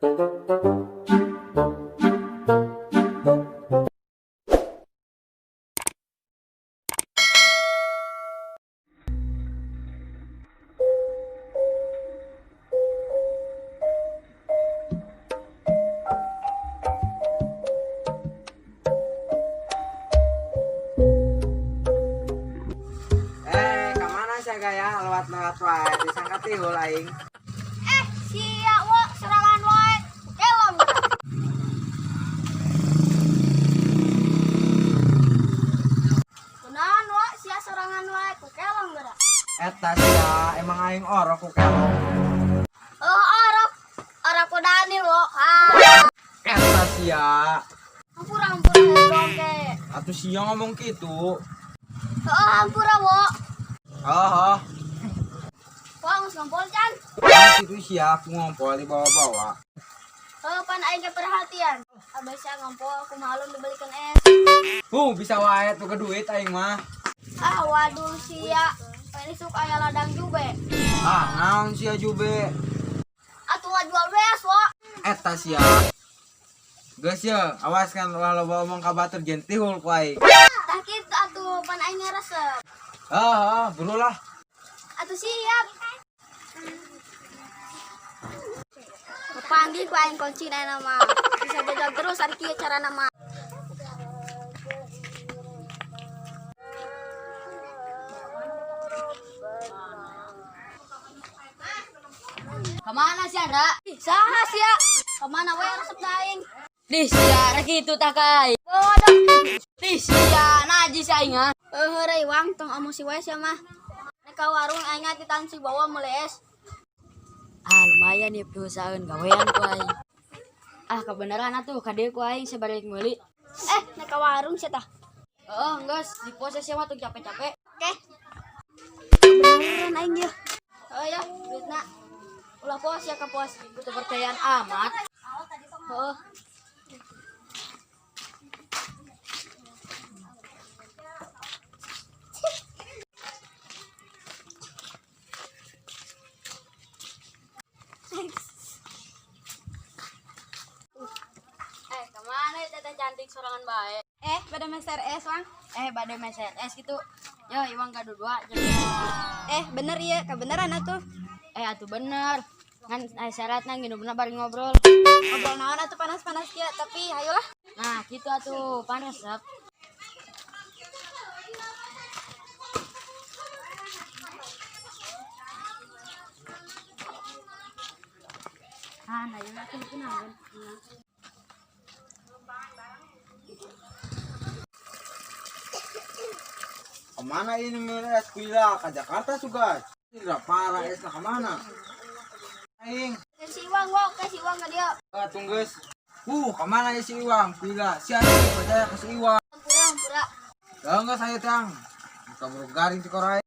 Kemana sih gaya lewat-lewat wae disangka tihul aing. Sia wo serangan wae. Kelom. Kunaon wo sia serangan wae ku kelom geura. Eta sia emang aing orok ku kelong. Oh orok ku Daniel wo. Eta sia Hampura dongke. atuh sia ngomong kitu. Hampura wo. Oh, Wo geus ngompol can. kitu sia aku ngompol di bawah-bawah. Pan aing ge perhatian. Abah sia ngompol ku malum dibelikeun es. Bisa wae tuh ke duit aing mah. Waduh sia. Ini suk aya ladang jube. Naon sia jube. Atuh ngajual beas wo. Eta sia. Geus ya, awas kan ulah loba omong ka batur jen tihul ku aing. Tah kitu atuh pan aing resep. Berulah. Atuh siap. Kepanggih ku aing kunci nama. Bisa jaga terus ari kieu cara nama. Kemana sih Andra? Saha sia? Kemana we resep aing? Di sia rek itu tak kai. Bodoh. Di sia najis aing ah. Heureuy wang tong emosi wae sia mah. Nek ka warung aing ditan si bawa meles. Lumayan ya perusahaan gawean ku aing. Kebenaran atuh kade ku aing sabalik meuli. Nek ka warung sia tah. Geus di pose sia mah tuh capek-capek. Oke. Beneran aing ya. Ya, duitna. Ulah puas ya ka puas. Butuh percayaan amat. Heuh. Kemana teteh cantik sorangan bae? Pada meser es, Wang. Bade meset es gitu. Yo, iwang kadu dua. Bener iya, kebenaran atuh. Atuh bener. Kan syaratna nginumna bari ngobrol. Ngobrol naon atuh panas-panas ya, tapi hayolah. Nah, gitu atuh panas sak. Nah, yun atuh kunaon. Kemana ini es kuila ke Jakarta sugas? Tidak parah esna kemana? Aing. Si Wang, si Wang ka dia. Tunggus. Kemana ya si Iwang? Kuila. Siapa percaya ke si Iwang? Hampura. Enggak saya tang. Kamu garing cikorai.